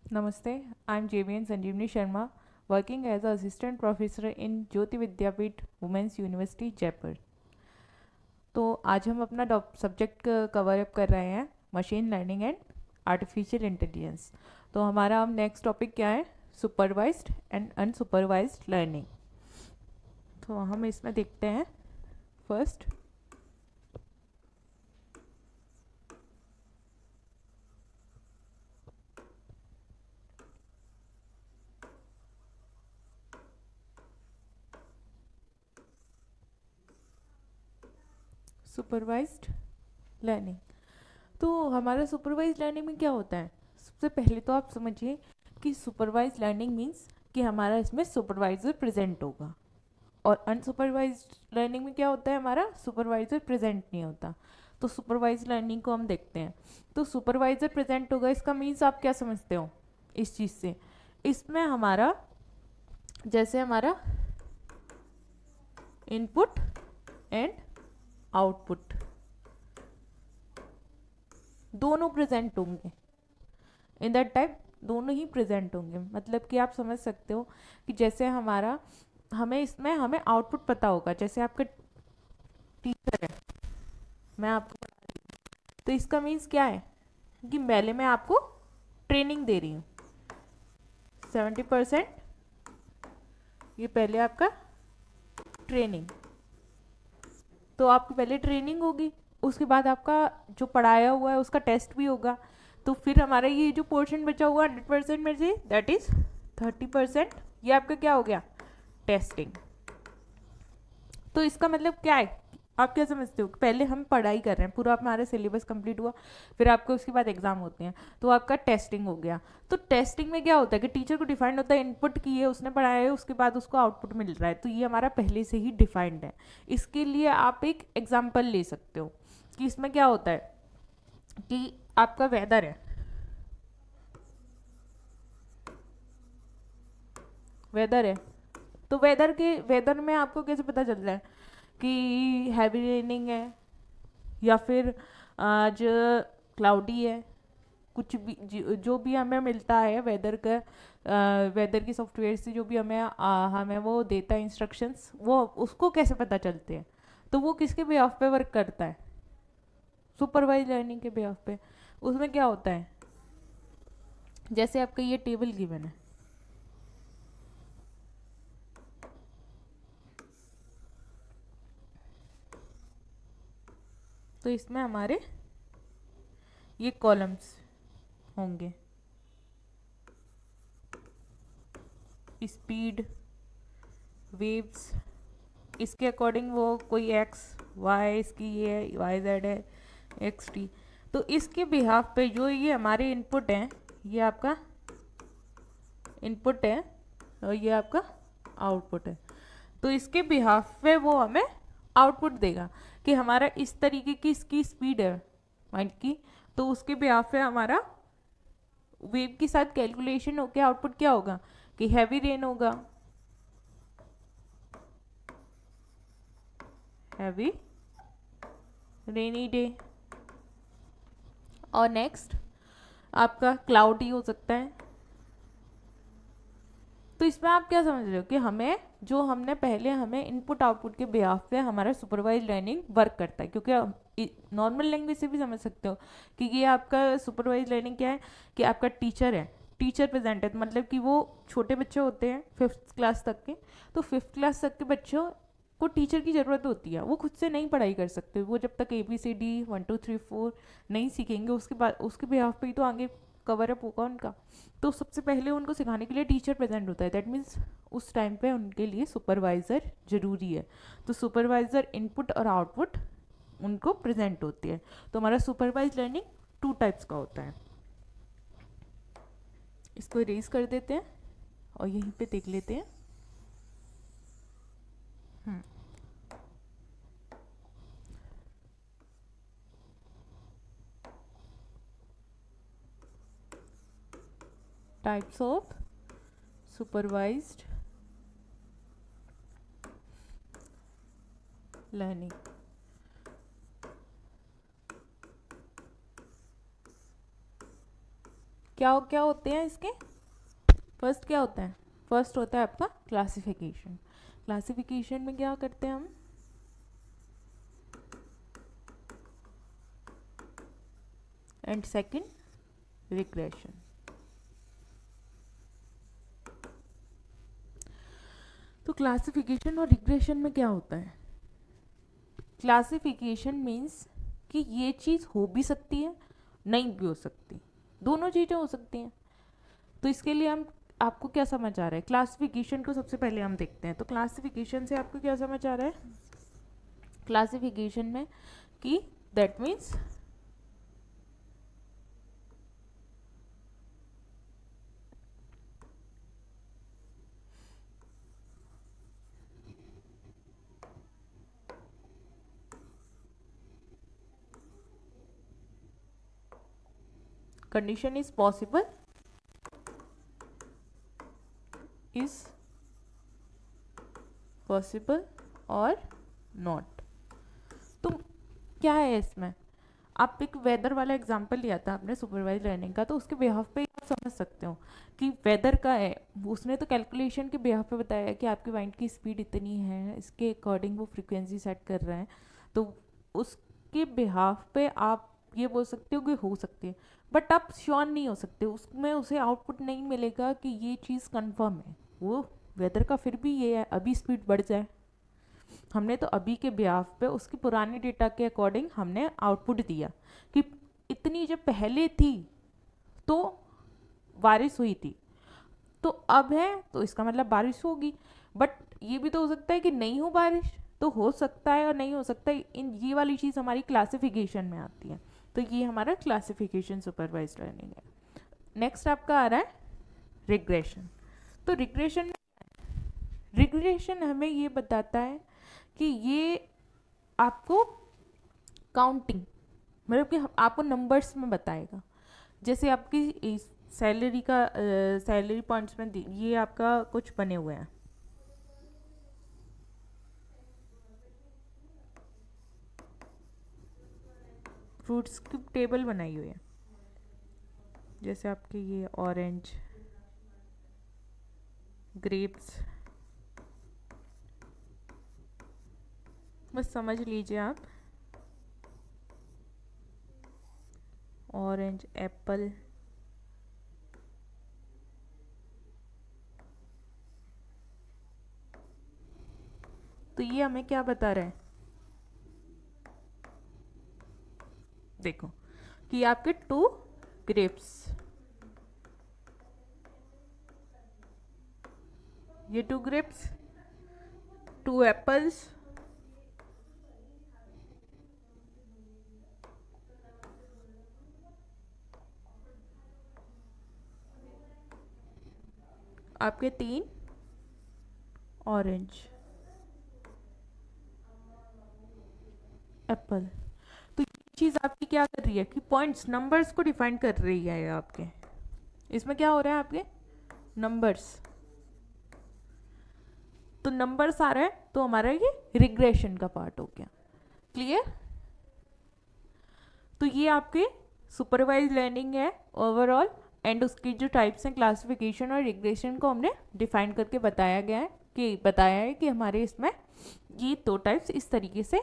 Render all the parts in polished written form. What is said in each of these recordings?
Namaste, I'm JVN Sanjeevani Sharma, working as an assistant professor in Jyoti Vidyapeeth women's university Jaipur. तो आज हम अपना subject cover up कर रहे हैं machine learning and artificial intelligence. तो हमारा अब नेक्स्ट टॉपिक क्या है? Supervised and unsupervised learning. तो हम इसमें देखते हैं फर्स्ट सुपरवाइज्ड लर्निंग। तो हमारा सुपरवाइज लर्निंग में क्या होता है? सबसे पहले तो आप समझिए कि सुपरवाइज लर्निंग मीन्स कि हमारा इसमें सुपरवाइजर प्रेजेंट होगा, और अनसुपरवाइज लर्निंग में क्या होता है? हमारा सुपरवाइजर प्रेजेंट नहीं होता। तो सुपरवाइज लर्निंग को हम देखते हैं। तो सुपरवाइजर प्रेजेंट होगा, इसका मीन्स आप क्या समझते हो इस चीज़ से? इसमें हमारा जैसे हमारा इनपुट एंड आउटपुट दोनों प्रेजेंट होंगे। इन दैट टाइप दोनों ही प्रेजेंट होंगे, मतलब कि आप समझ सकते हो कि जैसे हमारा हमें आउटपुट पता होगा। जैसे आपका टीचर है, मैं आपको तो इसका मीन्स क्या है कि पहले मैं आपको ट्रेनिंग दे रही हूँ। 70% ये पहले आपका ट्रेनिंग, तो आपकी पहले ट्रेनिंग होगी, उसके बाद आपका जो पढ़ाया हुआ है उसका टेस्ट भी होगा। तो फिर हमारा ये जो पोर्शन बचा हुआ 100% में से दैट इज 30%, ये आपका क्या हो गया? टेस्टिंग। तो इसका मतलब क्या है? आप क्या समझते हो? पहले हम पढ़ाई कर रहे हैं, पूरा हमारा सिलेबस कंप्लीट हुआ, फिर आपको उसके बाद एग्जाम होते हैं, तो आपका टेस्टिंग हो गया। तो टेस्टिंग में क्या होता है कि टीचर को डिफाइंड होता है, इनपुट की है उसने पढ़ाया है, उसके बाद उसको आउटपुट मिल रहा है, तो ये हमारा पहले से ही डिफाइंड है। इसके लिए आप एक एग्जाम्पल ले सकते हो कि इसमें क्या होता है कि आपका वेदर है, वेदर है, तो वेदर में आपको कैसे पता चल रहा है कि हैवी रेनिंग है या फिर आज क्लाउडी है? कुछ भी जो भी हमें मिलता है वेदर का, वेदर की सॉफ्टवेयर से जो भी हमें वो देता है इंस्ट्रक्शंस, वो उसको कैसे पता चलते हैं? तो वो किसके बिहाफ पे वर्क करता है? सुपरवाइज लर्निंग के बिहाफ पे। उसमें क्या होता है, जैसे आपका ये टेबल गिवन है, तो इसमें हमारे ये कॉलम्स होंगे, स्पीड, वेव्स, इसके अकॉर्डिंग वो कोई एक्स वाई, इसकी ये वाई जेड है, एक्स टी। तो इसके बिहाफ पे जो ये हमारे इनपुट हैं, ये आपका इनपुट है और ये आपका आउटपुट है। तो इसके बिहाफ पे वो हमें आउटपुट देगा कि हमारा इस तरीके की इसकी स्पीड है माइंड की, तो उसके बिहाफ पे हमारा वेव के साथ कैलकुलेशन होके आउटपुट क्या होगा कि हैवी रेन होगा, हैवी रेनी डे। और नेक्स्ट आपका क्लाउडी हो सकता है। तो इसमें आप क्या समझ रहे हो कि हमें जो हमने पहले हमें इनपुट आउटपुट के बिहाफ पे हमारा सुपरवाइज लर्निंग वर्क करता है, क्योंकि नॉर्मल लैंग्वेज से भी समझ सकते हो कि ये आपका सुपरवाइज लर्निंग क्या है कि आपका टीचर है, टीचर प्रेजेंट है, मतलब कि वो छोटे बच्चे होते हैं 5th क्लास तक के, तो 5th क्लास तक के बच्चों को टीचर की ज़रूरत होती है। वो खुद से नहीं पढ़ाई कर सकते, वो जब तक ABCD 1 2 3 4 नहीं सीखेंगे उसके बाद उसके बिहाफ पे ही तो आगे कवर अप होगा उनका। तो सबसे पहले उनको सिखाने के लिए टीचर प्रेजेंट होता है, दैट मीन्स उस टाइम पे उनके लिए सुपरवाइज़र ज़रूरी है। तो सुपरवाइज़र इनपुट और आउटपुट उनको प्रेजेंट होती है। तो हमारा सुपरवाइज लर्निंग 2 टाइप्स का होता है। इसको इरेज कर देते हैं और यहीं पे देख लेते हैं। Types of supervised learning. क्या क्या होते हैं इसके? फर्स्ट क्या होता है? फर्स्ट होता है आपका क्लासिफिकेशन। क्लासिफिकेशन में क्या करते हैं हम? And second regression. तो क्लासिफिकेशन और रिग्रेशन में क्या होता है? क्लासिफिकेशन मीन्स कि ये चीज़ हो भी सकती है, नहीं भी हो सकती, दोनों चीज़ें हो सकती हैं। तो इसके लिए हम आपको क्या समझ आ रहा है? क्लासिफिकेशन को सबसे पहले हम देखते हैं। तो क्लासिफिकेशन से आपको क्या समझ आ रहा है? क्लासिफिकेशन में कि that means condition is possible, is possible और नॉट। तो क्या है इसमें? आप एक वेदर वाला एग्जांपल लिया था आपने सुपरवाइज लर्निंग का, तो उसके बिहाफ पे आप समझ सकते हो कि वेदर का है, उसने तो कैलकुलेशन के बिहाफ पे बताया कि आपकी वाइंड की स्पीड इतनी है, इसके अकॉर्डिंग वो फ्रीक्वेंसी सेट कर रहे हैं। तो उसके बिहाफ पे आप ये बोल सकते हो कि हो सकती है, बट आप श्योर नहीं हो सकते, उसमें उसे आउटपुट नहीं मिलेगा कि ये चीज़ कन्फर्म है। वो वेदर का फिर भी ये है, अभी स्पीड बढ़ जाए, हमने तो अभी के बिहाफ पे उसकी पुरानी डेटा के अकॉर्डिंग हमने आउटपुट दिया कि इतनी जब पहले थी तो बारिश हुई थी, तो अब है तो इसका मतलब बारिश होगी। बट ये भी तो हो सकता है कि नहीं हो बारिश, तो हो सकता है और नहीं हो सकता है। इन ये वाली चीज़ हमारी क्लासिफिकेशन में आती है। तो ये हमारा क्लासिफिकेशन सुपरवाइज लर्निंग है। नेक्स्ट आपका आ रहा है रिग्रेशन। तो रिग्रेशन हमें ये बताता है कि ये आपको काउंटिंग, मतलब कि आपको नंबर्स में बताएगा। जैसे आपकी सैलरी का सैलरी पॉइंट्स में ये आपका कुछ बने हुए हैं, फ्रूट्स की टेबल बनाई हुई है। जैसे आपके ये ऑरेंज, ग्रेप्स, बस समझ लीजिए आप, ऑरेंज, एप्पल, तो ये हमें क्या बता रहा है? देखो कि आपके 2 ग्रेप्स, ये 2 ग्रेप्स, 2 एप्पल्स, आपके 3 ऑरेंज एप्पल। तो ये चीज़ आपकी क्या कर रही है कि पॉइंट्स, नंबर्स को डिफाइन कर रही है ये आपके। इसमें क्या हो रहा है? आपके नंबर्स, तो नंबर्स आ रहा है, तो हमारा ये रिग्रेशन का पार्ट हो गया। क्लियर? तो ये आपके सुपरवाइज लर्निंग है ओवरऑल, एंड उसकी जो टाइप्स हैं क्लासिफिकेशन और रिग्रेशन को हमने डिफाइन करके बताया है कि हमारे इसमें ये 2 टाइप्स इस तरीके से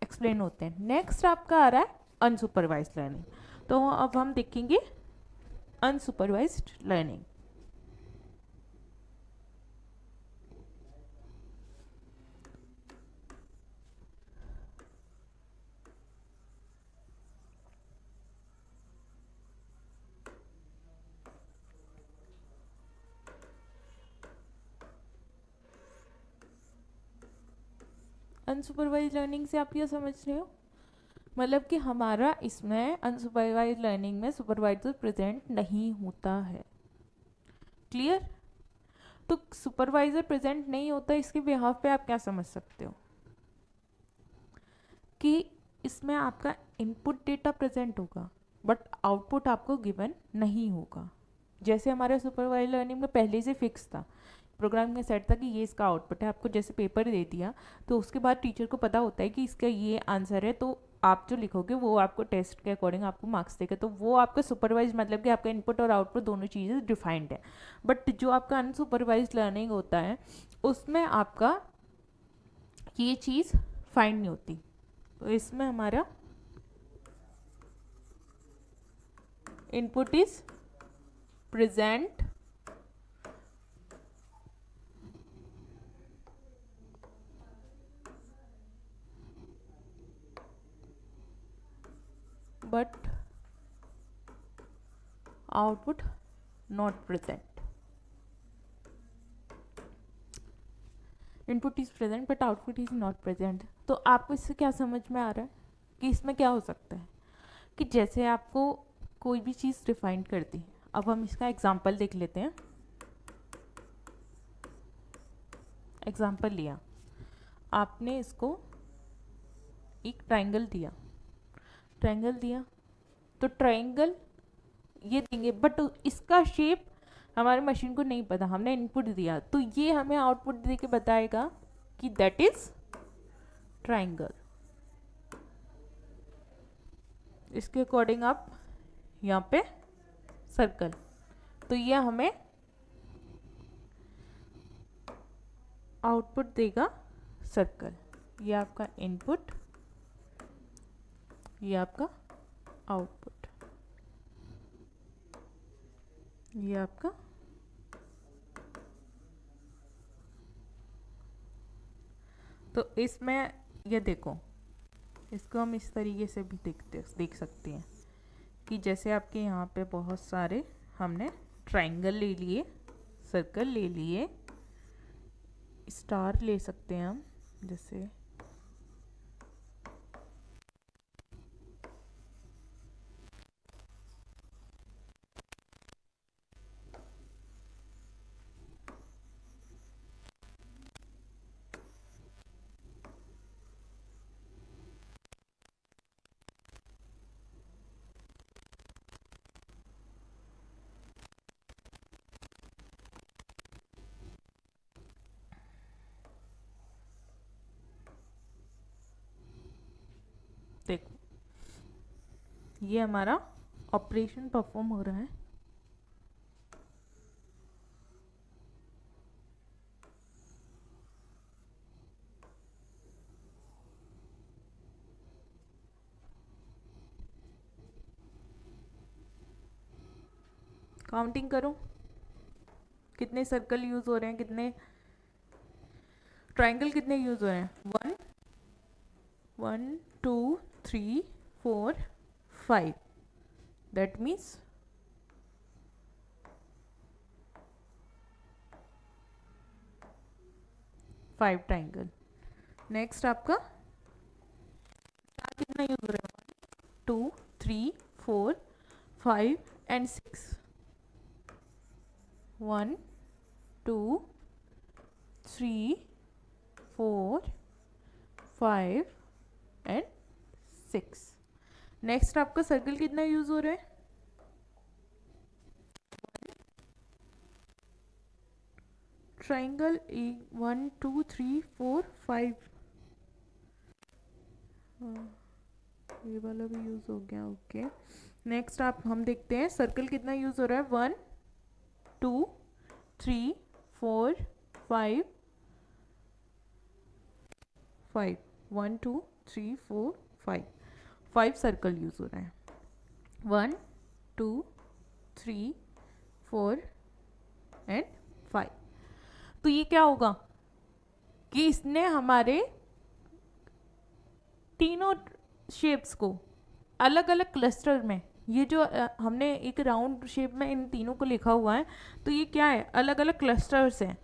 एक्सप्लेन होते हैं। नेक्स्ट आपका आ रहा है अनसुपरवाइज लर्निंग। तो अब हम देखेंगे अनसुपरवाइज्ड लर्निंग। अनसुपरवाइज लर्निंग से आप क्या समझ रहे हो? मतलब कि हमारा इसमें अनसुपरवाइज लर्निंग में सुपरवाइजर प्रेजेंट नहीं होता है। क्लियर? तो सुपरवाइजर प्रेजेंट नहीं होता, इसके बिहाफ पे आप क्या समझ सकते हो कि इसमें आपका इनपुट डेटा प्रेजेंट होगा बट आउटपुट आपको गिवन नहीं होगा। जैसे हमारे सुपरवाइज लर्निंग में पहले से फिक्स था, प्रोग्राम में सेट था कि ये इसका आउटपुट है, आपको जैसे पेपर दे दिया तो उसके बाद टीचर को पता होता है कि इसका ये आंसर है, तो आप जो लिखोगे वो आपको टेस्ट के अकॉर्डिंग आपको मार्क्स देगा, तो वो आपका सुपरवाइज मतलब कि आपका इनपुट और आउटपुट दोनों चीज़ें डिफाइंड है। बट जो आपका अनसुपरवाइज लर्निंग होता है उसमें आपका ये चीज़ फाइंड नहीं होती। तो इसमें हमारा input is present but output not present. Input is present but output is not present. तो आपको इससे क्या समझ में आ रहा है कि इसमें क्या हो सकता है कि जैसे आपको कोई भी चीज़ डिफाइन कर दी, अब हम इसका एग्जांपल देख लेते हैं। एग्जांपल लिया आपने, इसको एक ट्रायंगल दिया, तो ट्रायंगल ये देंगे बट इसका शेप हमारे मशीन को नहीं पता, हमने इनपुट दिया तो ये हमें आउटपुट दे के बताएगा कि दैट इज ट्रायंगल। इसके अकॉर्डिंग आप यहाँ पे सर्कल, तो ये हमें आउटपुट देगा सर्कल। ये आपका इनपुट, ये आपका आउटपुट, ये आपका तो इसमें ये देखो, इसको हम इस तरीके से भी देख सकते हैं कि जैसे आपके यहाँ पे बहुत सारे हमने ट्रायंगल ले लिए, सर्कल ले लिए, स्टार ले सकते हैं हम, जैसे देखो ये हमारा ऑपरेशन परफॉर्म हो रहा है। काउंटिंग करो कितने सर्कल यूज हो रहे हैं, कितने ट्रायंगल कितने यूज हो रहे हैं। 1 2 3 4 5, दैट मीन्स 5 ट्रायंगल। नेक्स्ट आपका कितना यूज हो रहा है, 2 3 4 5 एंड 6, 1 2 3 4 5 एंड 6। नेक्स्ट आपका सर्कल कितना यूज हो रहा है, ट्राइंगल 1 2 3 4 5, ये वाला भी यूज हो गया। ओके नेक्स्ट आप हम देखते हैं सर्कल कितना यूज हो रहा है, 1 2 3 4 5 5, 1 2 3 4 5, 5 सर्कल यूज हो रहे हैं, 1 2 3 4 एंड 5। तो ये क्या होगा कि इसने हमारे तीनों शेप्स को अलग अलग क्लस्टर में, ये जो हमने एक राउंड शेप में इन तीनों को लिखा हुआ है, तो ये क्या है, अलग अलग क्लस्टर्स हैं।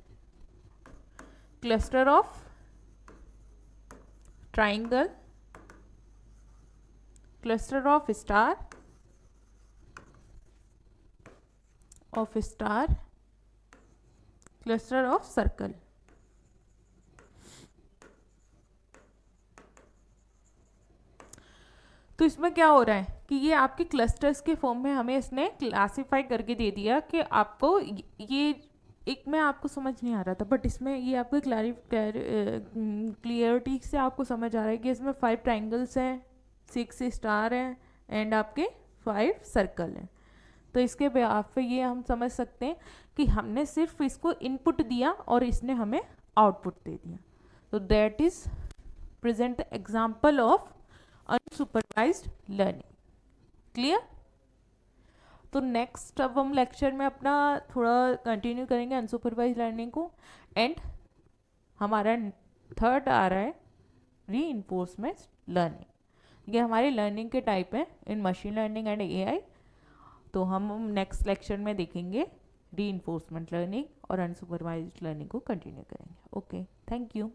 Cluster of triangle, cluster of star, cluster of circle. तो इसमें क्या हो रहा है कि ये आपके क्लस्टर्स के फॉर्म में हमें इसने क्लासिफाई करके दे दिया कि आपको ये एक में आपको समझ नहीं आ रहा था, बट इसमें ये आपको क्लियरिटी से आपको समझ आ रहा है कि इसमें 5 ट्राइंगल्स हैं, 6 स्टार हैं एंड आपके 5 सर्कल हैं। तो इसके बेहाफ पे ये हम समझ सकते हैं कि हमने सिर्फ इसको इनपुट दिया और इसने हमें आउटपुट दे दिया। तो that is present the example of unsupervised learning. Clear? तो नेक्स्ट अब हम लेक्चर में अपना थोड़ा कंटिन्यू करेंगे अनसुपरवाइज्ड लर्निंग को। एंड हमारा थर्ड आ रहा है रीइंफोर्समेंट लर्निंग। ये हमारे लर्निंग के टाइप हैं इन मशीन लर्निंग एंड एआई। तो हम नेक्स्ट लेक्चर में देखेंगे रीइंफोर्समेंट लर्निंग और अनसुपरवाइज्ड लर्निंग को कंटिन्यू करेंगे। Okay, thank you.